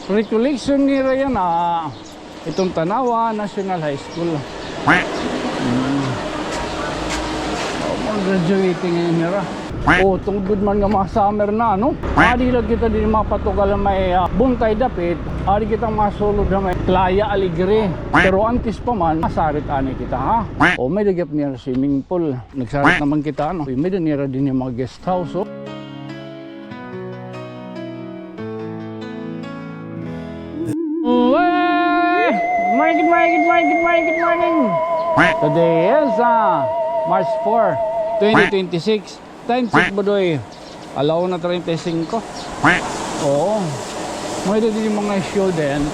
recollection nira yan itong Tanawa National High School. Graduating ngayon nira. Tungkod man nga mga summer na, no? Adi lang kita din mapatugal may buntay dapit. Adi kitang masulod na may Playa Alegre. Pero antes pa man, masarit ani kita, ha? May dagap niya swimming pool. Nagsarit naman kita, no? May nira din yung mga guest house, oh. Good morning. Today is March 4, 2026. Time check Budoy, 1:35. Oo. May din yung mga student.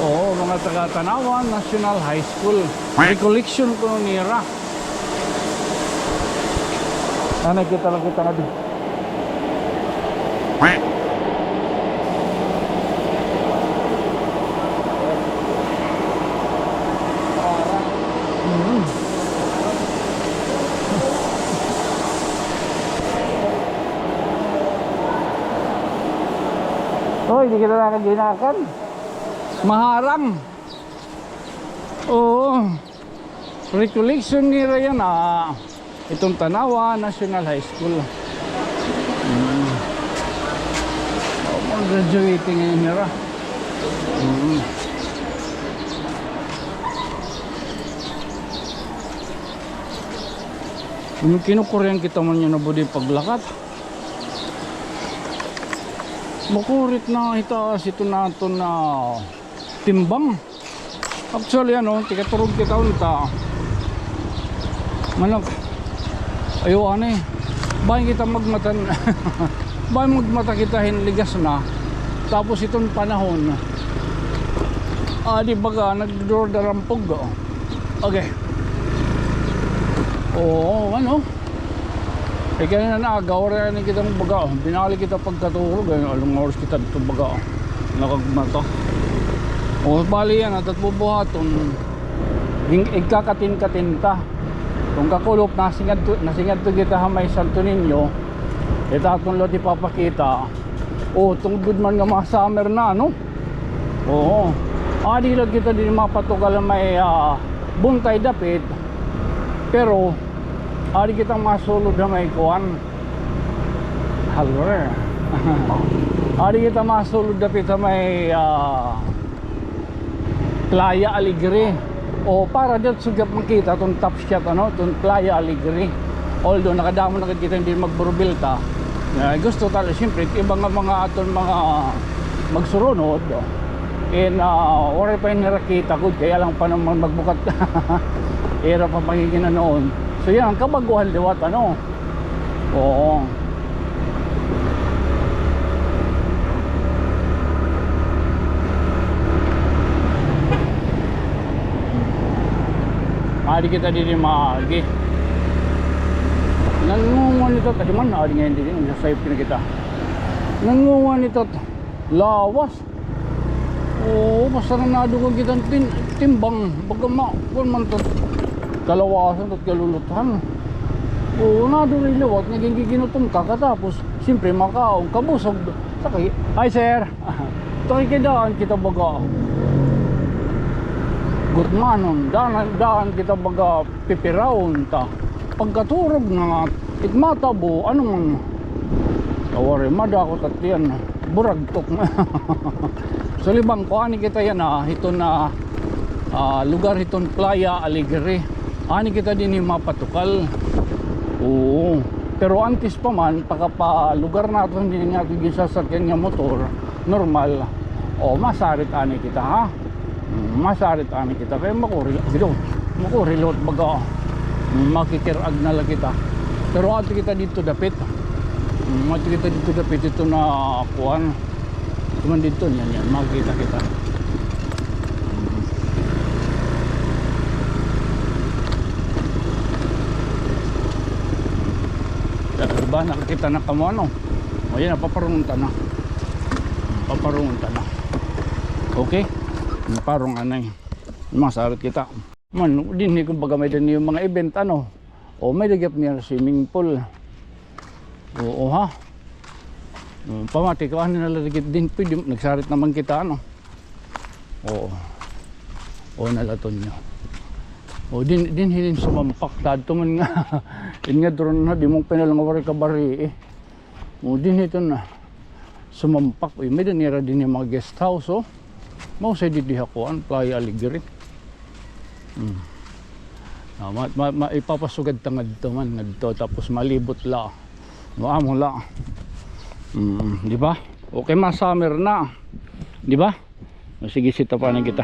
Oo, mga taga Tanawa National High School. Recollection ko nira. Nakita lang kita nga din. Hindi kita nakaginakan. Maharang. Oo. Recollection nira yan itong Tanawa National High School. Graduating ngayon nira. Kinukuryan kita man yun na budi paglakat. Makurit na itaas ito nato na timbang. Actually tigaturog kita unta. Manok. Ayo bahin kita magmatan. Bahin magmata kita hinligas na. Tapos itong panahon. Di baga nagdordarampog. Okay. Kaya na agaw rin kita ng baga. Binali kita pagkatulog. Along oras kita dito baga. Nakagmata. Bali yan at bubuhaton. Igkakatin-katinta. Kung kakulop nasingad to kita hamay Santo Niño. Itatong lot ipapakita. Tungkod man nga mga summer na, no? Adi lang kita din mapatugal may buntay dapit. Pero adi kitang masulod na may kuwan. Halwer. Adi kita masulod dapit na may Playa Alegre. Para dyan sugap makita itong top shot, itong Playa Alegre. Although nakadamo na kita hindi magburubilta. Gusto talaga siyempre ibang mga aton mga magsurunod. Wala pa yung narakita ko, kaya lang pa naman magbukat. Era pa pagiging noon. So yan, kabaguhan liwat Oo. Adi kita din maagi. Nangunguhan ito, kasi man adi ngayon din, nasa-save na kita. Nangunguhan ito, lawas. Basta na nadugan kita timbang. Baga kung man ito, kalawasan at kalulutan. Nadugan liwat, naging giginutom ka katapos. Siyempre makaong, kabusog. Hi sir! Takikidaan kita baga. Gutmanon, daan kita baga pipirawon ta. Pagkaturog nga, itmatabo, anong tawari, madakot at yan, buragtok. So libang ko, ani kita yan ito na lugar itong Playa Alegre. Ani kita din yung mapatukal. Oo. Pero antes pa man, pagka lugar natin, hindi nga ito gisasakyan nga motor, normal. Masarit ani kita, ha? Masarit ani kita. Kaya makurilot baga. Makikirag na lang kita. Pero ato kita dito dapit. Ito na kuwan. Tuman dito yan makikita kita. Diba nakakita na kamo yan paparunta na. Okay, parang anay masarit kita. Man, din ko baga may din yung mga event may dagap niya swimming pool. Oo ha. Pamati ko, ano nalalagit din, pwede, nagsarit naman kita, ano? Oo. Oo, nalaton nyo. Oo, din hilin sumampak, tadto man nga. Din nga doon na, di mong pinalangawari ka bari eh. Oo, din ito na. Sumampak, may danira din yung mga guest house, oh. Mau sa didihakuan, Playa Aligre. Ipapasugad tangad to man, ngadto, tapos malibot la. Maamo la. Di ba? Okay, ma-summer na. Di ba? Sige, sitapanin kita.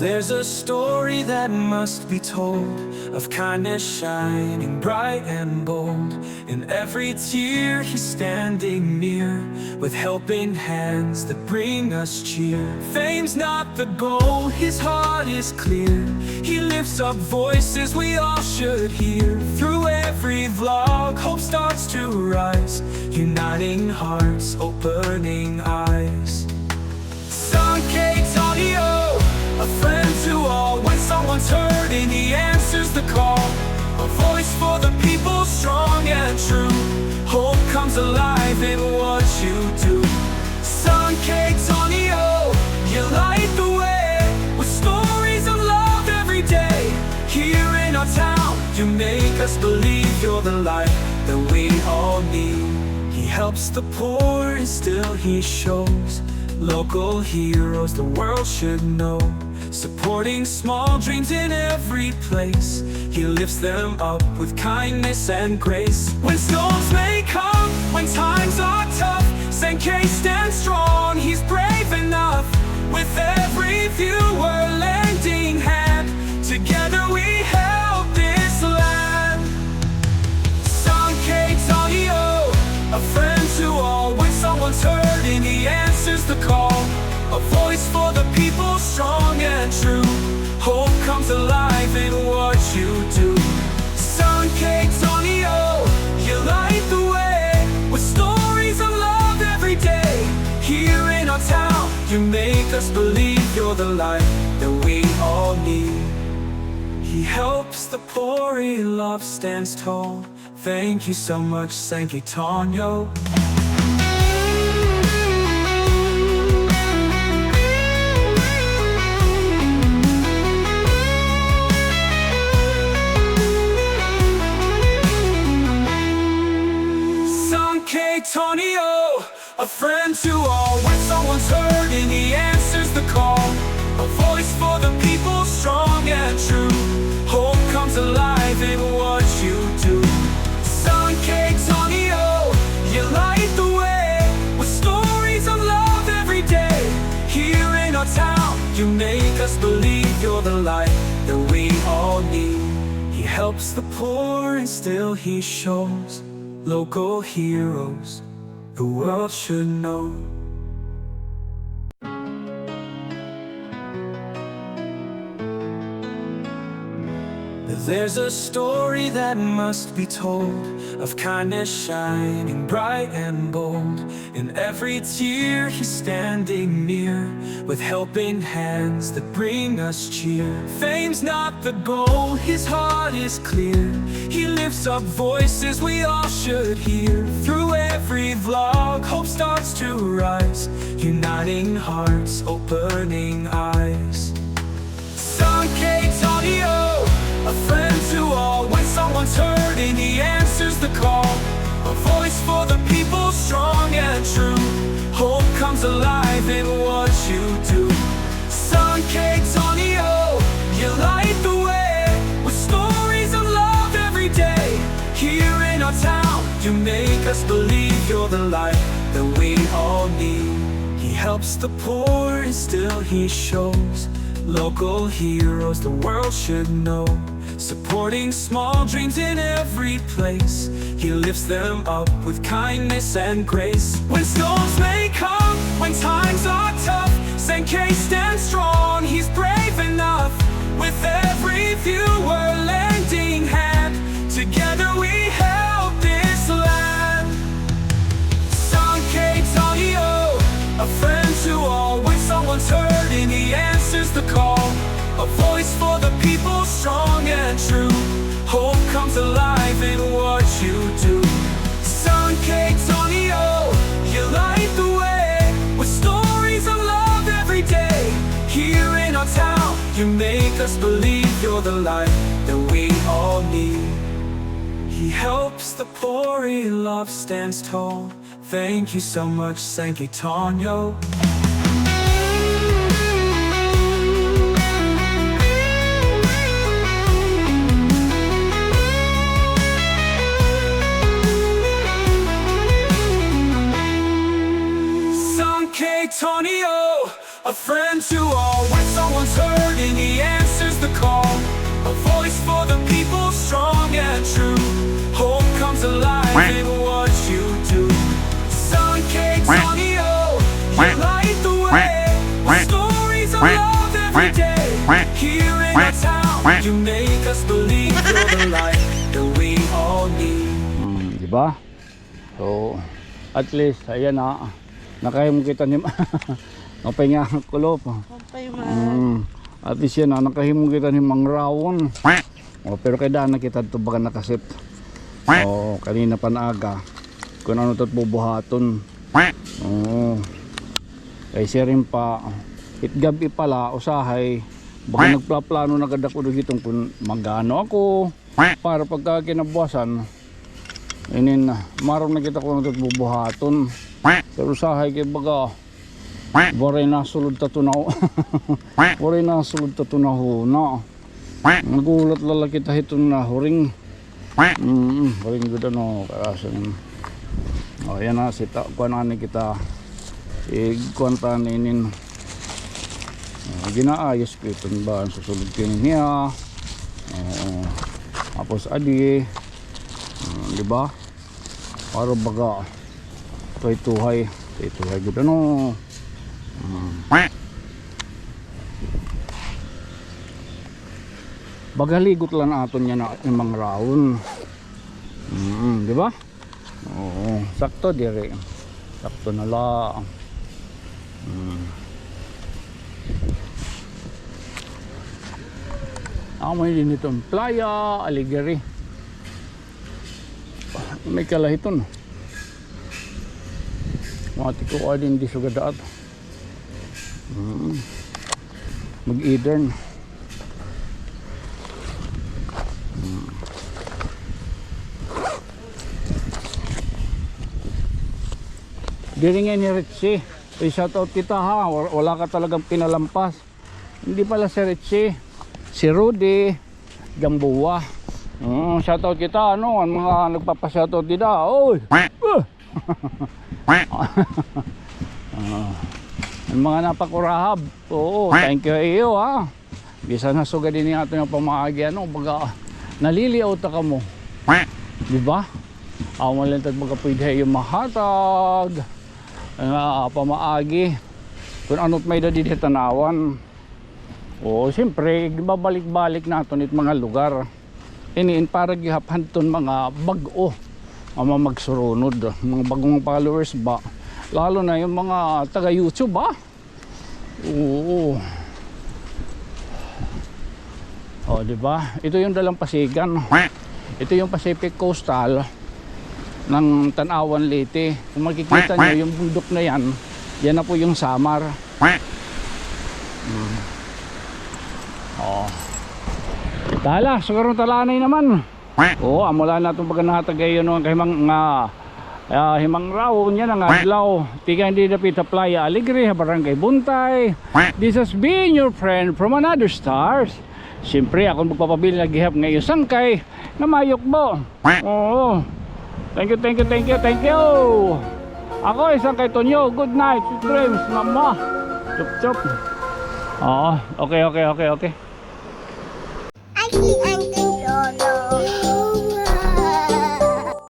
There's a story that must be told of kindness shining bright and bold. In every tear he's standing near, with helping hands that bring us cheer. Fame's not the goal, his heart is clear. He lifts up voices we all should hear. Through every vlog, hope starts to rise, uniting hearts, opening eyes. Suncakes audio, a friend to all. When someone's hurting, he answers the call. A voice for the people, strong and true. Hope comes alive in what you do. Suncakes audio, you light the way with stories of love every day. Here in our town, you make us believe you're the light that we all need. He helps the poor and still he shows local heroes the world should know. Supporting small dreams in every place, he lifts them up with kindness and grace. When storms may come, when times are tough, Sankei stands strong, he's brave enough. With every viewer lending hand, together we help this land. Sankei's audio, a friend to all. When someone's hurting, he answers the call. A voice for the people, strong and true. Hope comes alive in what you do. Suncakes audio, you light the way with stories of love every day. Here in our town, you make us believe you're the light that we all need. He helps the poor, he loves, stands tall. Thank you so much, Sankey Tonyo. Tonyo, a friend to all. When someone's hurting, he answers the call. A voice for the people, strong and true. Hope comes alive in what you do. Suncakes Tonyo, you light the way with stories of love every day. Here in our town, you make us believe you're the light that we all need. He helps the poor and still he shows local heroes the world should know. There's a story that must be told of kindness shining bright and bold. In every tear he's standing near, with helping hands that bring us cheer. Fame's not the goal, his heart is clear. He lifts up voices we all should hear. Through every vlog, hope starts to rise, uniting hearts, opening eyes. Suncakes audio, a friend to all. When someone's hurting, he answers the call. A voice for the people, strong and true. Hope comes alive in what you do. Suncakes audio, you light the way with stories of love every day. Here in our town, you make us believe you're the light that we all need. He helps the poor and still he shows local heroes the world should know. Supporting small dreams in every place, he lifts them up with kindness and grace. When storms may come, when times are tough, Sankei stands strong, he's brave enough. With every viewer lending hand, together we help this land. Sankei Tonyo, a friend to all. When someone's hurting, he answers the call. A voice for the people, strong and true. Hope comes alive in what you do. Sun K Tonyo, you light the way with stories of love every day. Here in our town, you make us believe you're the light that we all need. He helps the poor, he love stands tall. Thank you so much, Sankey Tonyo. Sankey Tonyo, a friend to all. When someone's hurting, he answers the call. A voice for the people, strong and true. Hope comes alive in what you do. Sun K Tonyo, you light the way with stories of love every day. Here in our town, you make us believe you're the light that we all need. Diba? So, at least, ayan na. Nakahimong kita ni Napahinga ang kulop. At least yan na, nakahimong kita ni Mang Rawon. Pero kaya na kita ito baka nakasit. Kanina panaga. Kung ano ito't bubuhaton. Kaya siya rin pa. Itgabi pala, usahay. Baka nagplaplano na ganda ko doon kung magano ako. Para pagka kinabuasan. Inin, marong na kita kung ano ito't bubuhaton. Pero usahay kay baga. Waray na sulod ta tunaw. Waray na sulod ta tunaw na. Nagulat lalaki ta hitong na huring. Huring gud ano karasan. Yan na sita kuan kita. Kuantan inin. Ginaayos ko itong ba susulod kini niya. Tapos adi. Di ba? Para baga. Tuhay gud ano. Bagaligot lang aton niya na yung mga raon. Di ba? Oo, sakto dire. Sakto na lang. Amoy din itong Playa Aligre. May kalahiton. Mati ko din di sugadaat. Mag-edern. Diringin ni Richie. Shoutout kita ha. Wala ka talagang pinalampas. Hindi pala si Richie. Si Rudy Gambuwa. Shoutout kita ano. Ang mga nagpapashoutout dito. Oy! Ang mga napakurahab. Oo, thank you iyo ha. Bisa na sugad din natin yung pamaagi ano. Baga naliliaw ta ka mo. Diba? Awan lang tag baga pwede yung mahatag. Pamaagi. Kung ano't may dadid tanawan. Oo, siyempre babalik-balik natin it mga lugar. Iniin para gihaphan ton mga bag-o. Ama magsurunod. Mga bagong followers ba. Lalo na yung mga taga YouTube ba? Oo. Di ba? Ito yung Dalampasigan. Ito yung Pacific Coastal ng Tanawan Leyte. Kung makikita nyo yung bundok na yan, yan na po yung Samar. Tala, siguro talanay naman. Amula na itong pagka nahatagay yun kay mga himang rawon yan ang adlaw. Tiga hindi dapit sa Playa Aligre, Barangay Buntay. This has been your friend from another stars. Siyempre ako magpapabili na gihap ngayon sangkay na mayok mo. Thank you. Ako isang kay Tonyo. Good night, sweet dreams, mama. Chup. Okay.